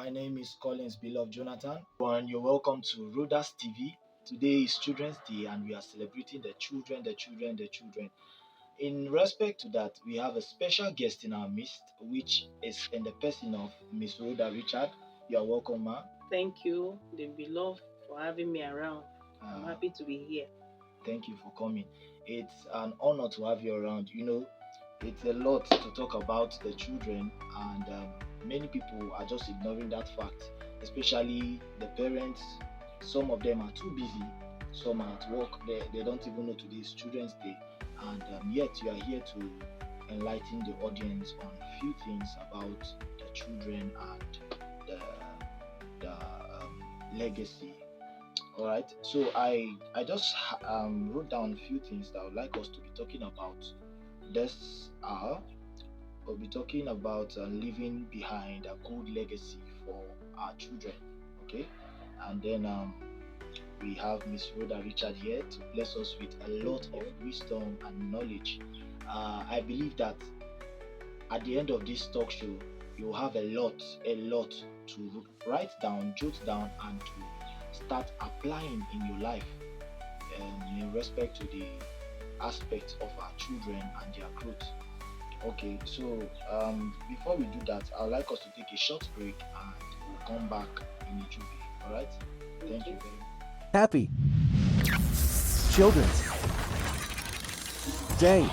My name is Collins Beloved Jonathan, and you're welcome to Rodas TV. Today is Children's Day, and we are celebrating the children, the children, the children. In respect to that, we have a special guest in our midst, which is in the person of Miss Rhoda Richard. You are welcome, ma. Thank you, the beloved, for having me around. I'm Uh, happy to be here. Thank you for coming. It's an honor to have you around. It's a lot to talk about the children, and many people are just ignoring that fact, especially the parents. Some of them are too busy, some are at work, they don't even know today is Children's Day, and yet you are here to enlighten the audience on a few things about the children and the legacy. All right, so I just wrote down a few things that I would like us to be talking about this hour. We'll be talking about leaving behind a good legacy for our children. Okay, and then we have Miss Rhoda Richard here to bless us with a lot of wisdom and knowledge. I believe that at the end of this talk show, you'll have a lot to write down, jot down, and to start applying in your life in respect to the aspects of our children and their growth. Okay, so before we do that, I'd like us to take a short break and we'll come back in a jiffy. All right? Thank you very much. Happy Children's Day.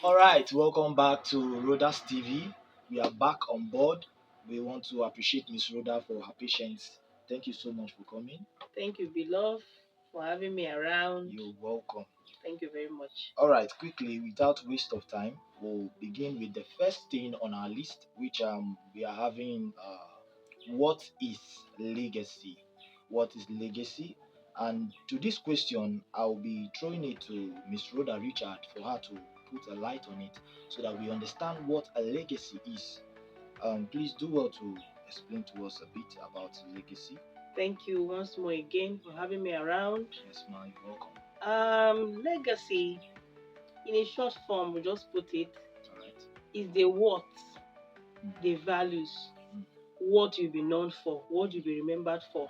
All right, welcome back to Rhoda's TV. We are back on board. We want to appreciate Miss Rhoda for her patience. Thank you so much for coming. Thank you, beloved, for having me around. You're welcome. Thank you very much. All right, quickly, without waste of time, we'll begin with the first thing on our list, which we are having. What is legacy? What is legacy? And to this question, I'll be throwing it to Miss Rhoda Richard for her to put a light on it, so that we understand what a legacy is. Please do well to explain to us a bit about legacy. Thank you once more again for having me around. Yes, ma'am, you're welcome. Legacy, in a short form, we just put it, All right. is the what, Mm. the values, Mm. what you'll be known for, what you'll be remembered for,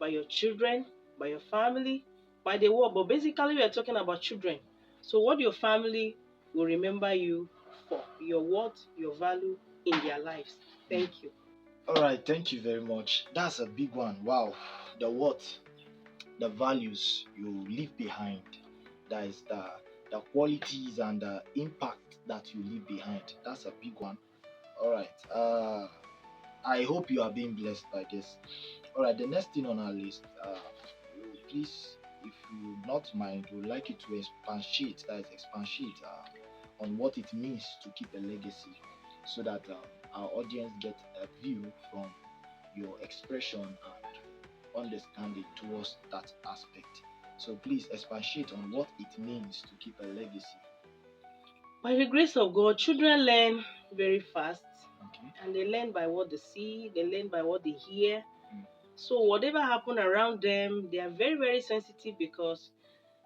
by your children, by your family, by the world. But basically, we are talking about children. So, what your family will remember you for, your what, your value in their lives. Thank you. All right, thank you very much. That's a big one. Wow. The what? The values you leave behind. That is the qualities and the impact that you leave behind. That's a big one. All right. I hope you are being blessed by this. All right. The next thing on our list. Please, if you not mind, we would like you to expatiate. That is expatiate on what it means to keep a legacy, so that our audience get a view from your expression and understanding towards that aspect. So please expatiate on what it means to keep a legacy. By the grace of God, children learn very fast, Okay. and they learn by what they see, they learn by what they hear. Mm. So, whatever happen around them, they are very, very sensitive because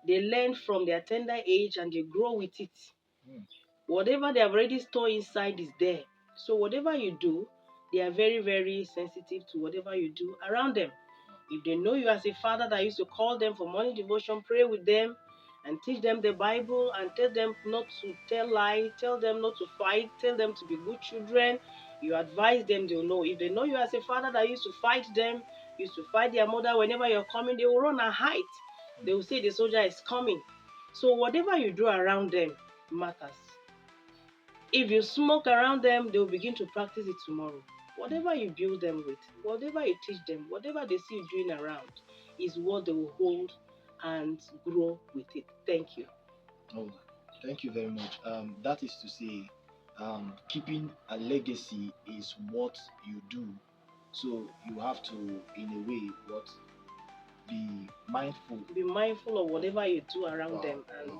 they learn from their tender age and they grow with it. Mm. Whatever they have already stored inside is there. So whatever you do, they are very, very sensitive to whatever you do around them. If they know you as a father that used to call them for morning devotion, pray with them, and teach them the Bible, and tell them not to tell lies, tell them not to fight, tell them to be good children, you advise them, they'll know. If they know you as a father that used to fight them, used to fight their mother, whenever you're coming, they will run and hide. They will say the soldier is coming. So whatever you do around them matters. If you smoke around them, they will begin to practice it tomorrow. Whatever you build them with, whatever you teach them, whatever they see you doing around, is what they will hold and grow with it. Thank you. Oh, thank you very much. That is to say, keeping a legacy is what you do. So you have to, in a way, what be mindful. Be mindful of whatever you do around them, and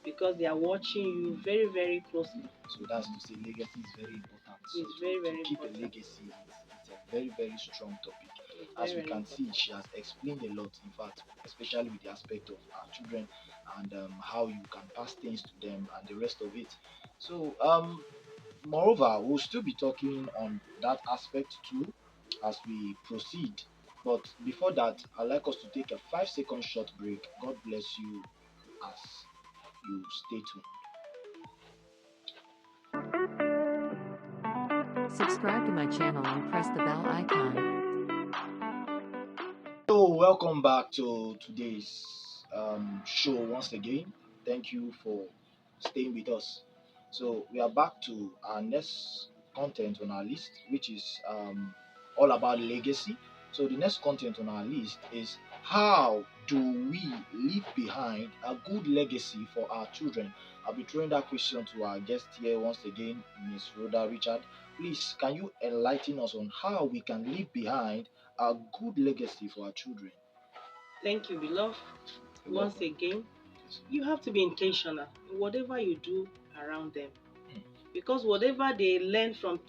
because they are watching you very, very closely. So that's to say, legacy is very important. So It's very, very to keep important. a legacy, it's a very, very strong topic. It's As very, we very can see, important. she has explained a lot, in fact, especially with the aspect of our children and how you can pass things to them and the rest of it. So, moreover, we'll still be talking on that aspect too as we proceed. But before that, I'd like us to take a 5 second short break. God bless you as you stay tuned. Subscribe to my channel and press the bell icon. So, welcome back to today's show once again. Thank you for staying with us. So, we are back to our next content on our list, which is all about legacy. So, the next content on our list is how do we leave behind a good legacy for our children? I'll be throwing that question to our guest here once again, Miss Rhoda Richard. Please, can you enlighten us on how we can leave behind a good legacy for our children? Thank you, beloved. You're Once welcome. again, Yes. you have to be intentional in whatever you do around them. Mm. Because whatever they learn from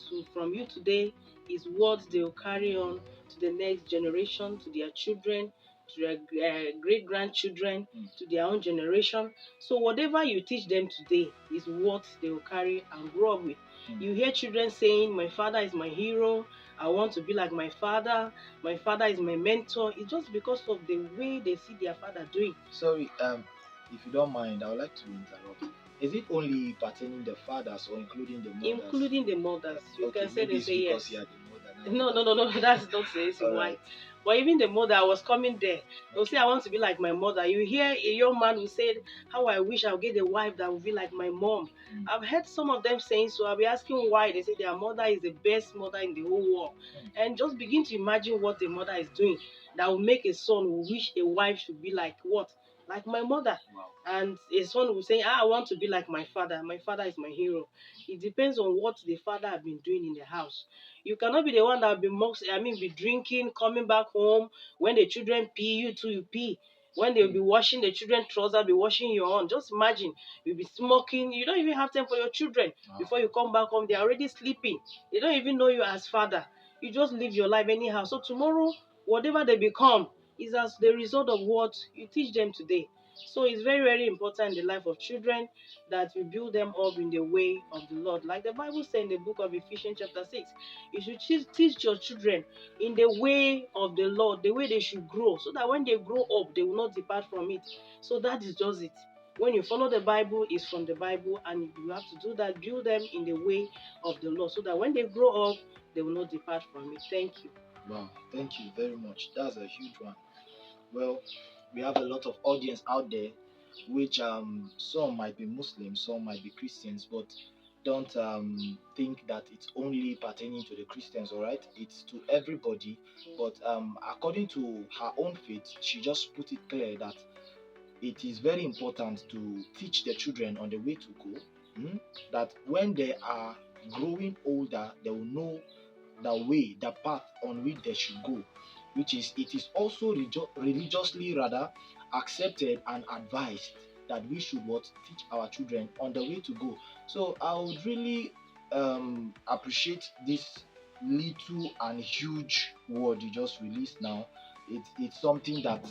you today is what they will carry on to the next generation, to their children, to their great grandchildren, to their own generation. So whatever you teach them today is what they will carry and grow up with. You hear children saying, "My father is my hero. I want to be like my father. My father is my mentor." It's just because of the way they see their father doing. Sorry, if you don't mind, I would like to interrupt. Is it only pertaining the fathers or including the mothers? Including the mothers. You Okay, can say maybe they it's say because yes. you are the mother No, now. no, no, no. That's not the reason All why. right. But even the mother, I was coming there. They'll say, Okay. "I want to be like my mother." You hear a young man who said, "How I wish I would get a wife that would be like my mom." Mm. I've heard some of them saying so. I'll be asking why. They say their mother is the best mother in the whole world. And just begin to imagine what the mother is doing that will make a son who wish a wife should be like what? Like my mother. Wow. And a son will say, "I want to be like my father. My father is my hero." It depends on what the father has been doing in the house. You cannot be the one that be drinking, coming back home. When the children pee, you too, you pee. When they'll be washing the children trousers, be washing your own. Just imagine, you'll be smoking. You don't even have time for your children. Wow. Before you come back home, they're already sleeping. They don't even know you as father. You just live your life anyhow. So tomorrow, whatever they become is as the result of what you teach them today. So it's very, very important in the life of children that we build them up in the way of the Lord. Like the Bible says in the book of Ephesians chapter 6, you should teach your children in the way of the Lord, the way they should grow, so that when they grow up, they will not depart from it. So that is just it. When you follow the Bible, it's from the Bible, and you have to do that, build them in the way of the Lord, so that when they grow up, they will not depart from it. Thank you. Wow. Thank you very much. That's a huge one. Well, we have a lot of audience out there, which some might be Muslims, some might be Christians, but don't think that it's only pertaining to the Christians. All right, it's to everybody. But according to her own faith, she just put it clear that it is very important to teach the children on the way to go. That when they are growing older, they will know the way, the path on which they should go, which is it is also religiously rather accepted and advised that we should what teach our children on the way to go. So I would really appreciate this little and huge word you just released now. It's something that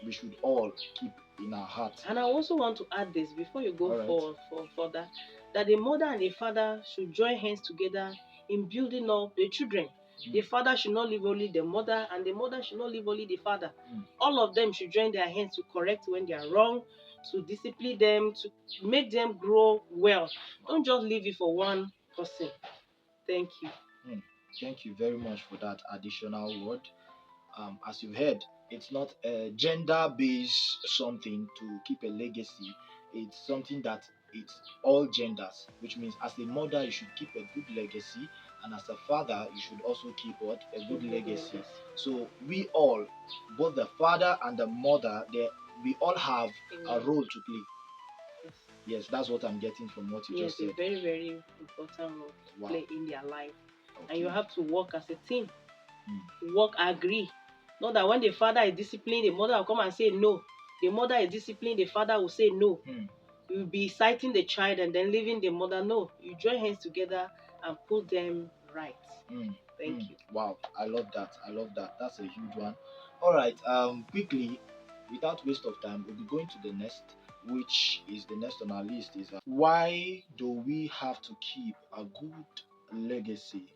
we should all keep in our heart. And I also want to add this before you go All right. for further, that the mother and the father should join hands together in building up the children. The father should not leave only the mother, and the mother should not leave only the father. All of them should join their hands to correct when they are wrong, to discipline them, to make them grow well. Don't just leave it for one person. Thank you. Thank you very much for that additional word. As you've heard, it's not a gender-based something to keep a legacy. It's something that it's all genders, which means as a mother you should keep a good legacy, and as a father you should also keep what a good legacy. So we all, both the father and the mother, we all have a role to play. Yes, that's what I'm getting from what you just said. Yes, a very, very important role to play in their life. Okay. And you have to work as a team. Work, agree. Not that when the father is disciplined, the mother will come and say no. The mother is disciplined, the father will say no. You'll be citing the child and then leaving the mother. No, you join hands together and put them right. Thank you. Wow, I love that. I love that. That's a huge one. All right. Quickly, without waste of time, we'll be going to the next, which is the next on our list, is why do we have to keep a good legacy?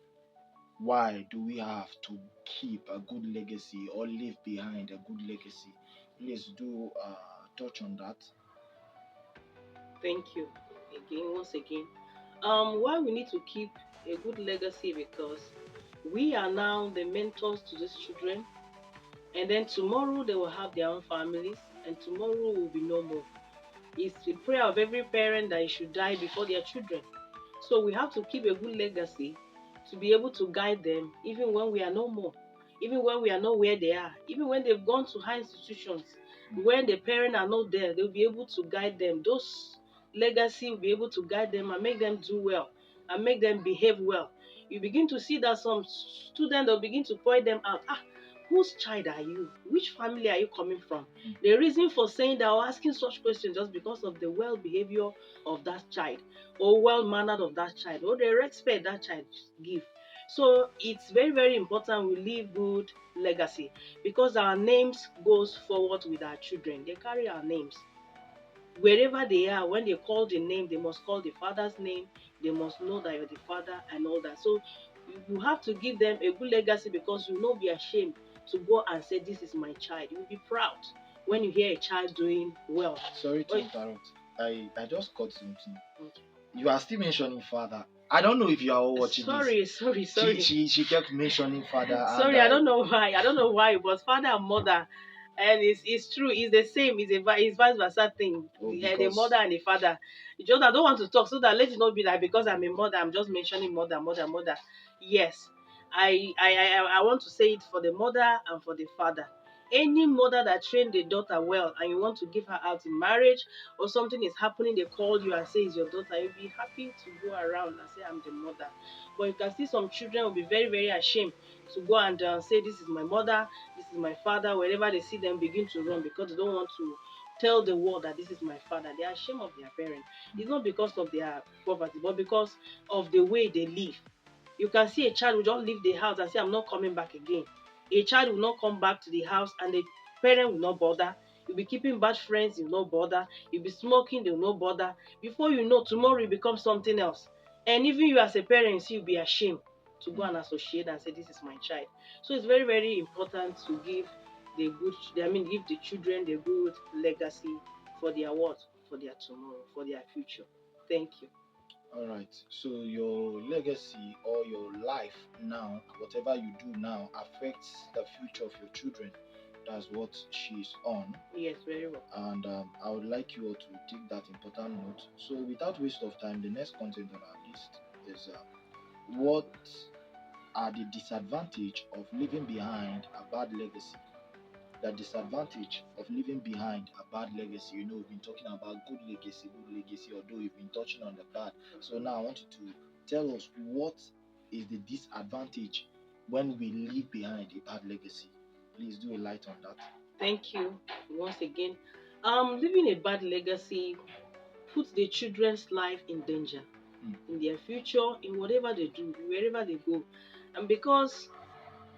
Why do we have to keep a good legacy or leave behind a good legacy? Please do touch on that. Thank you again, once again. Why we need to keep a good legacy, because we are now the mentors to these children, and then tomorrow they will have their own families, and tomorrow will be no more. It's the prayer of every parent that it should die before their children. So we have to keep a good legacy to be able to guide them even when we are no more, even when we are not where they are, even when they've gone to high institutions, when the parents are not there, they'll be able to guide them. Those legacy will be able to guide them and make them do well and make them behave well. You begin to see that some students will begin to point them out. Whose child are you? Which family are you coming from? The reason for saying that or asking such questions just because of the well behavior of that child, or well mannered of that child, or the respect that child give. So it's very, very important we leave good legacy, because our names goes forward with our children. They carry our names wherever they are. When they call the name, they must call the father's name. They must know that you're the father and all that. So you have to give them a good legacy, because you will not be ashamed to go and say, this is my child. You'll be proud when you hear a child doing well. Sorry to Wait. interrupt. I just caught something. Okay. You are still mentioning father. I don't know if you are all watching Sorry, this. sorry. She kept mentioning father, and Sorry, I don't know why. I don't know why, but father and mother, and it's true. It's the same. It's vice versa thing. oh, The because mother and the father. It's just I don't want to talk so that let it not be like because I'm a mother, I'm just mentioning mother. Yes, I want to say it for the mother and for the father. Any mother that trained the daughter well and you want to give her out in marriage, or something is happening, they call you and say it's your daughter, you'll be happy to go around and say I'm the mother. But you can see some children will be very, very ashamed to go and say, this is my mother, this is my father. Wherever they see them, begin to run because they don't want to tell the world that this is my father. They are ashamed of their parents. It's not because of their poverty, but because of the way they live. You can see a child will just leave the house and say, I'm not coming back again. A child will not come back to the house and the parent will not bother. You'll be keeping bad friends, you'll not bother. You'll be smoking, they'll not bother. Before you know, tomorrow you become something else. And even you as a parent, you'll be ashamed to go and associate and say, this is my child. So it's very, very important to give give the children the good legacy for their what? For their tomorrow, for their future. Thank you. all right. So your legacy or your life now, whatever you do now, affects the future of your children. That's what she's on. Yes, very well. And I would like you all to take that important note. So without waste of time, the next content on our list is what are the disadvantage of leaving behind a bad legacy? The disadvantage of leaving behind a bad legacy. You know, we've been talking about good legacy, although we've been touching on the bad. So now I want you to tell us what is the disadvantage when we leave behind a bad legacy. Please do a light on that. Thank you once again. Leaving a bad legacy puts the children's life in danger, in their future, in whatever they do, wherever they go. And because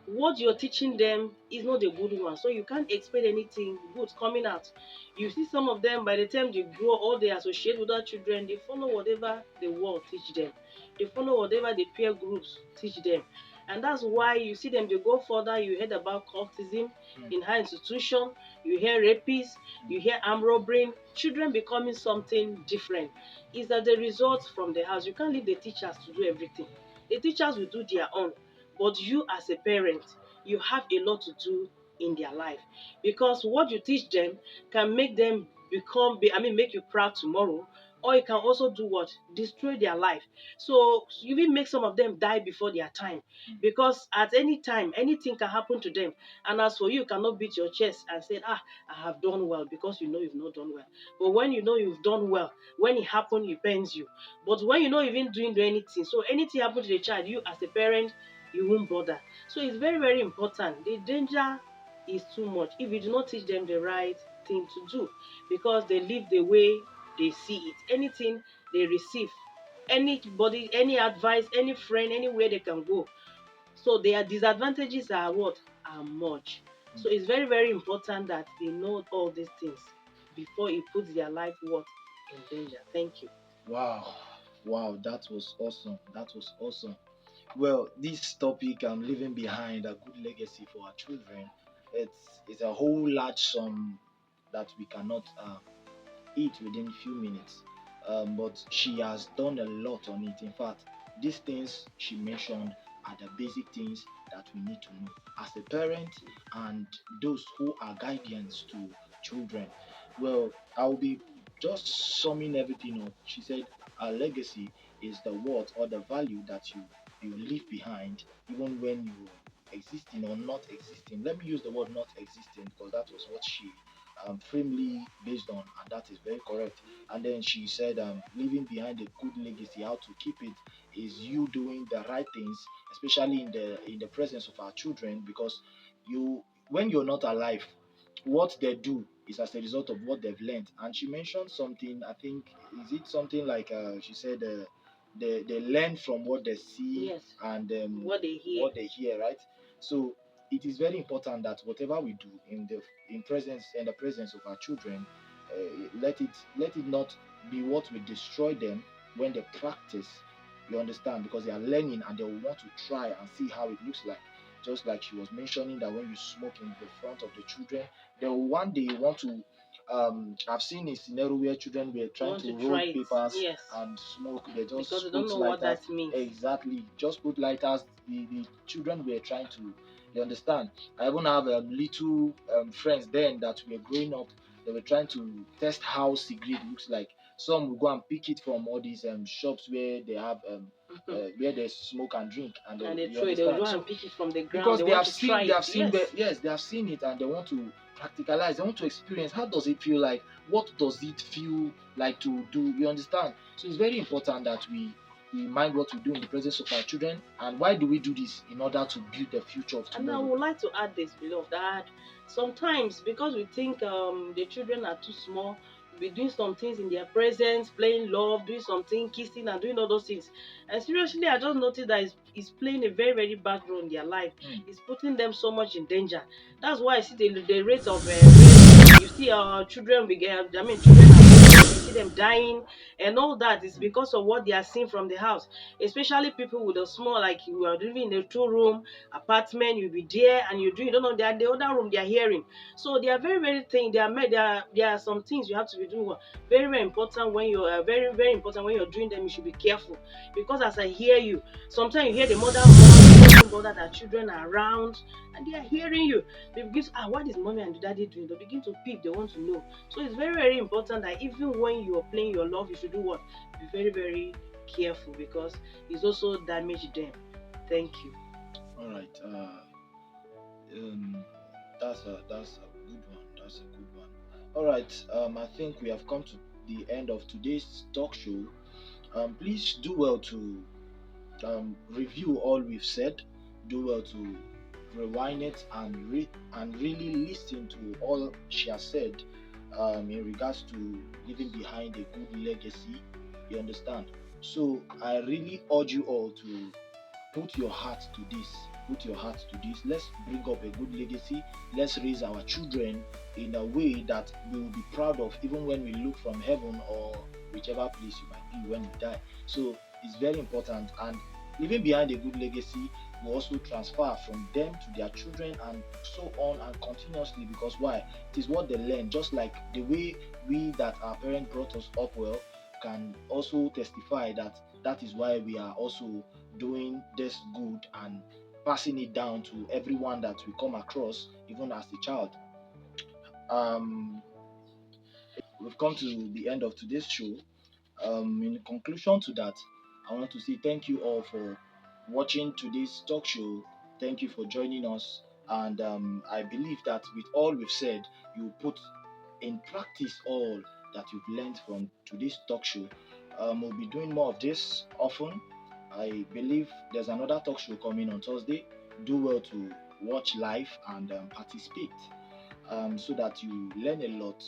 what you're teaching them is not a good one, so you can't expect anything good coming out. You see some of them, by the time they grow or they associate with other children, they follow whatever the world teach them. They follow whatever the peer groups teach them. And that's why you see them, they go further. You heard about cultism in high institution, you hear rapists, you hear armed robbery, children becoming something different. Is that the result from the house? You can't leave the teachers to do everything. The teachers will do their own, but you as a parent, you have a lot to do in their life, because what you teach them can make them make you proud tomorrow, or it can also do what? Destroy their life. So you even make some of them die before their time, because at any time anything can happen to them. And as for you, you cannot beat your chest and say, I have done well, because you know you've not done well. But when you know you've done well, when it happens, it pains you. But when you're not even doing anything, so anything happen to the child, you as a parent, you won't bother. So it's very, very important. The danger is too much if you do not teach them the right thing to do, because they live the way they see it. Anything they receive, anybody, any advice, any friend, anywhere they can go. So their disadvantages are what? Are much. So it's very, very important that they know all these things. before it puts their life what in danger. Thank you. Wow, wow, that was awesome. That was awesome. Well, this topic, leaving behind a good legacy for our children, it's a whole large sum that we cannot eat within few minutes. But she has done a lot on it. In fact, these things she mentioned are the basic things that we need to know as a parent and those who are guardians to children. Well, I'll be just summing everything up. She said a legacy is the worth or the value that you leave behind even when you existing or not existing. Let me use the word not existing because that was what she firmly based on, and that is very correct. And then she said, leaving behind a good legacy, how to keep it is you doing the right things, especially in the presence of our children, because you when you're not alive, what they do is as a result of what they've learned. And she mentioned something. I think is it something like she said they learn from what they see Yes, and what they hear. what they hear, right? So it is very important that whatever we do in the presence of our children, let it not be what will destroy them when they practice. You understand? Because they are learning and they will want to try and see how it looks like. Just like she was mentioning that when you smoke in the front of the children, they will one day want to. I've seen a scenario where children were trying Want to to roll try it? papers Yes, and smoke. They because they just don't put know what lighters. that means. Exactly, just put lighters. The children were trying to. You understand? I even have little friends then that were growing up. They were trying to test how cigarette looks like. Some will go and pick it from all these shops where they have where they smoke and drink, and And they you throw it. They will understand. go and So pick it from the ground. because They want to try they it. have seen Yes. yes, they have seen it and they want to practicalize. They want to experience how does it feel like. What does it feel like to do? You understand? So it's very important that we mind what we do in the presence of our children. And why do we do this? In order to build the future of And I tomorrow. would like to add this, beloved, that sometimes because we think the children are too small, we'll be doing some things in their presence, playing love, doing something, kissing, and doing all those things. And seriously, I just noticed that it's playing a very, very bad role in their life. Mm. It's putting them so much in danger. That's why I see the rate of rape. You see, children, children are raped, you see them dying, and all that is because of what they are seeing from the house. Especially people with a small, like you are living in a two-room apartment, you'll be there and you don't know, they are the other room, they are hearing. So they are very, very thing. There are some things you have to be doing very, very important when you're very, very important when you're doing them. You should be careful because as I hear you, sometimes you hear the mother doesn't bother that children are around and they are hearing you. They begin to what is mommy and daddy doing? They begin to peep, they want to know. So it's very, very important that even when you're playing your love, you should do what? Be very, very careful because it's also damage them. Thank you. All right. Um, that's a good one. That's a good one. All right. I think we have come to the end of today's talk show. Please do well to review all we've said. Do well to rewind it and read and really listen to all she has said in regards to leaving behind a good legacy. You understand? So I really urge you all to put your heart to this. Put your heart to this. Let's bring up a good legacy. Let's raise our children in a way that we will be proud of, even when we look from heaven or whichever place you might be when you die. So it's very important. And leaving behind a good legacy will also transfer from them to their children and so on and continuously. Because why? It is what they learn. Just like the way we that our parents brought us up well can also testify that that is why we are also doing this good and passing it down to everyone that we come across, even as a child. Um, we've come to the end of today's show. In conclusion to that, I want to say thank you all for watching today's talk show. Thank you for joining us. And I believe that with all we've said, you put in practice all that you've learned from today's talk show. We'll be doing more of this often. I believe there's another talk show coming on Thursday. Do well to watch live and participate so that you learn a lot.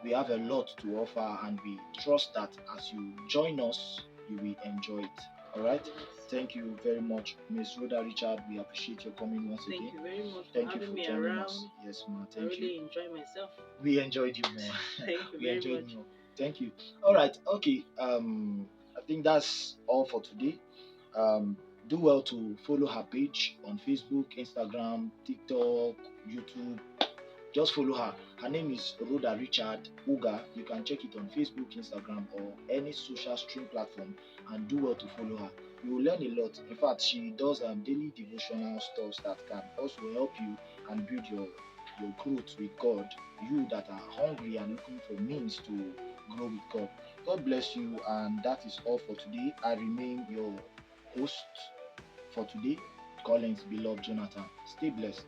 We have a lot to offer, and we trust that as you join us, you will enjoy it. All right. Yes. Thank you very much, Miss Rhoda Richard. We appreciate your coming once Thank again. you very much for Thank you having for me joining us. around. Yes, ma. I Thank you. really enjoy myself. We enjoyed you more. Thank you We very enjoyed much. more. Thank you. All right. Okay. I think that's all for today. Um, do well to follow her page on Facebook, Instagram, TikTok, YouTube. Just follow her. Her name is Rhoda Richard Uga. You can check it on Facebook, Instagram, or any social stream platform, and do well to follow her. You will learn a lot. In fact, she does daily devotional stuff that can also help you and build your growth with God. You that are hungry and looking for means to grow with God. God bless you, and that is all for today. I remain your host for today, Collins Beloved Jonathan. Stay blessed.